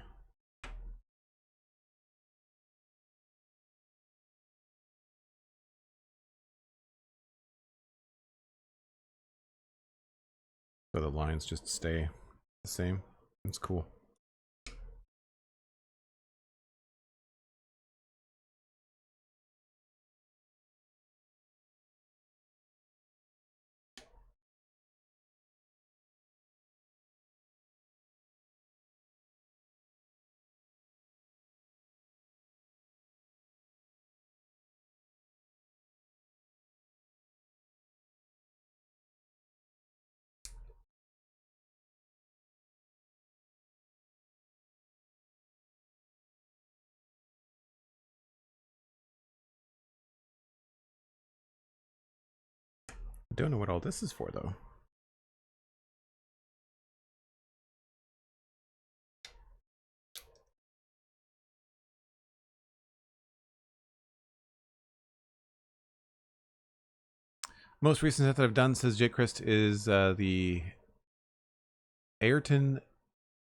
So the lines just stay the same. It's cool. I don't know what all this is for, though. Most recent set that I've done, says JPrice, is the Ayrton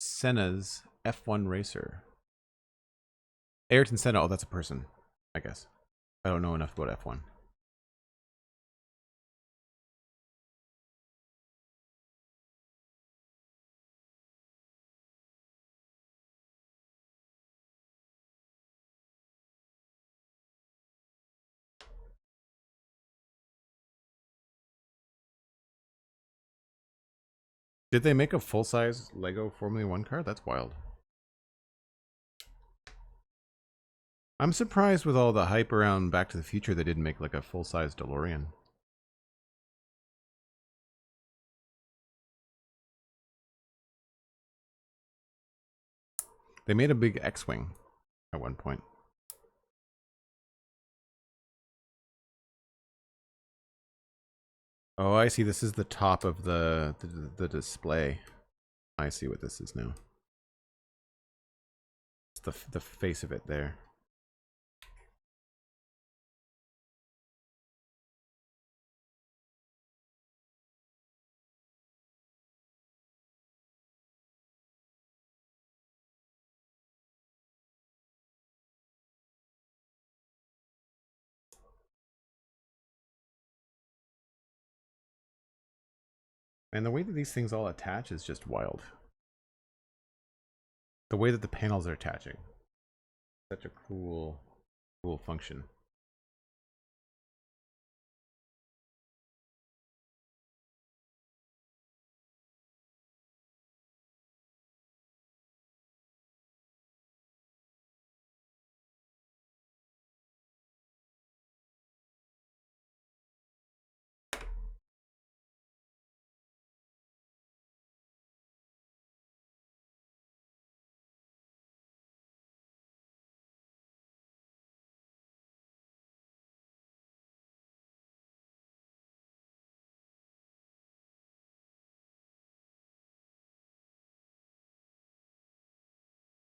Senna's F1 Racer. Ayrton Senna, oh, that's a person, I guess. I don't know enough about F1. Did they make a full-size Lego Formula 1 car? That's wild. I'm surprised with all the hype around Back to the Future they didn't make like a full-size DeLorean. They made a big X-Wing at one point. Oh, I see. This is the top of the display. I see what this is now. It's the face of it there. And the way that these things all attach is just wild. The way that the panels are attaching. Such a cool function.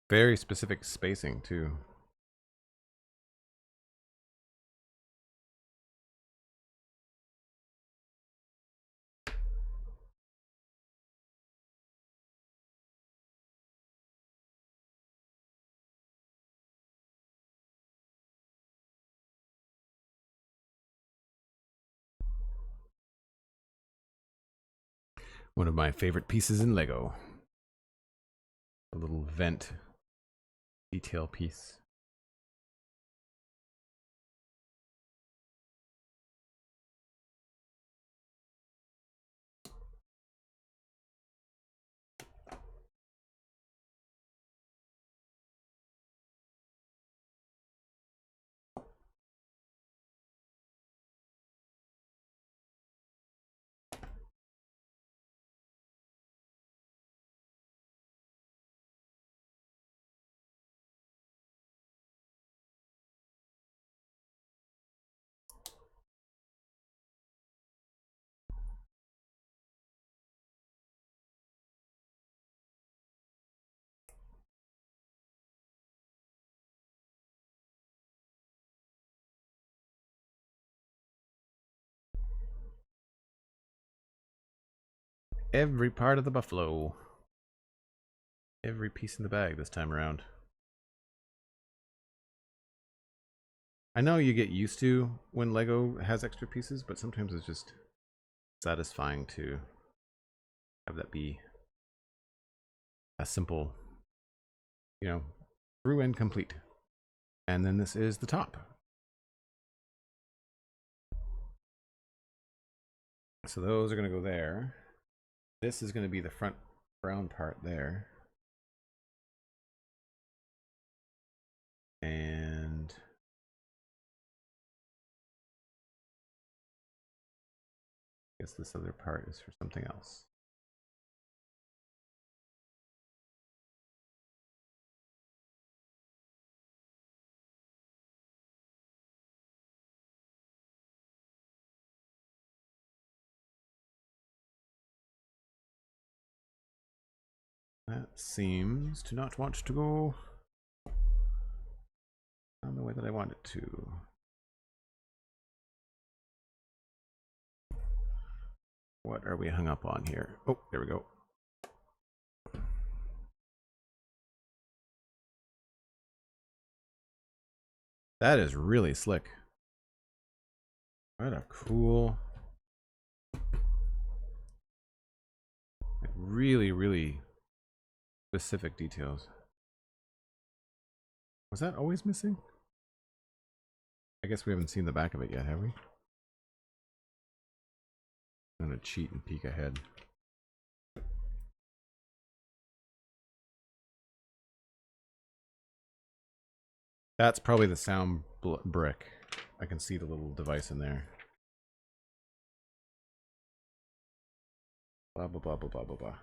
Very specific spacing too. One of my favorite pieces in Lego. A little vent detail piece. Every part of the buffalo. Every piece in the bag this time around. I know you get used to when Lego has extra pieces, but sometimes it's just satisfying to have that be a simple, you know, through and complete. And then this is the top. So those are going to go there. This is going to be the front brown part there. And I guess this other part is for something else. That seems to not want to go down the way that I want it to. What are we hung up on here? Oh, there we go. That is really slick. What a cool, like really specific details. Was that always missing? I guess we haven't seen the back of it yet, have we? I'm gonna cheat and peek ahead. That's probably the sound brick. I can see the little device in there. Blah, blah, blah, blah, blah, blah, blah.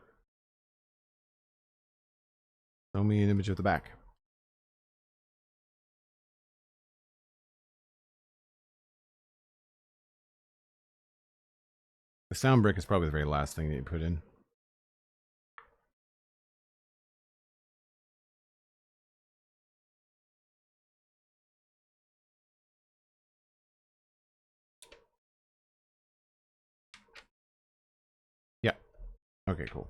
Show me an image of the back. The sound brick is probably the very last thing that you put in. Okay, cool.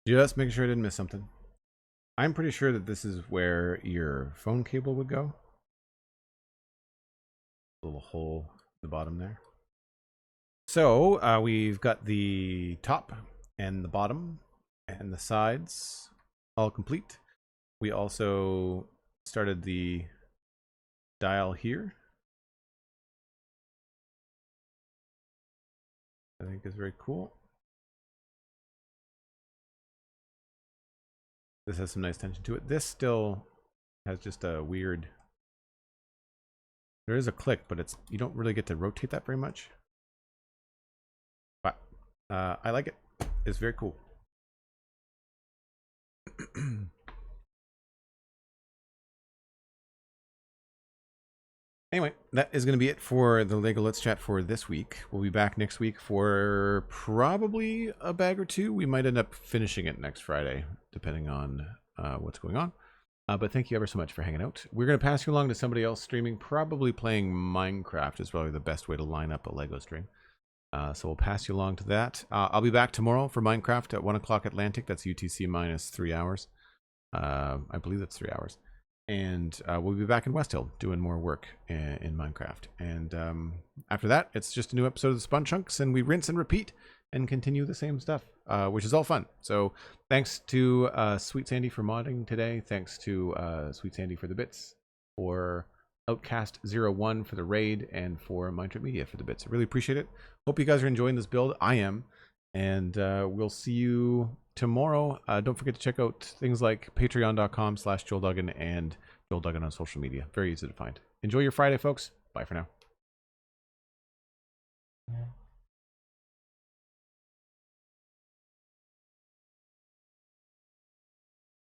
Just making sure I didn't miss something. I'm pretty sure that this is where your phone cable would go. A little hole at the bottom there. So we've got the top and the bottom and the sides all complete. We also started the dial here. I think is very cool. This has some nice tension to it. This still has just a weird... There is a click, but it's you don't really get to rotate that very much. But I like it. It's very cool. Anyway, that is going to be it for the LEGO Let's Chat for this week. We'll be back next week for probably a bag or two. We might end up finishing it next Friday, depending on what's going on. But thank you ever so much for hanging out. We're going to pass you along to somebody else streaming. Probably playing Minecraft is probably the best way to line up a LEGO stream. So we'll pass you along to that. I'll be back tomorrow for Minecraft at 1 o'clock Atlantic. That's UTC minus 3 hours. I believe that's 3 hours. And we'll be back in West Hill doing more work in Minecraft. And after that, it's just a new episode of the Spun Chunks, and we rinse and repeat and continue the same stuff, which is all fun. So thanks to SweetSandi for modding today. Thanks to SweetSandi for the bits, for Outcast01 for the raid, and for MindTripMedia for the bits. I really appreciate it. Hope you guys are enjoying this build. I am. And we'll see you tomorrow. Don't forget to check out things like patreon.com/JoelDuggan and Joel Duggan on social media. Very easy to find. Enjoy your Friday, folks. Bye for now.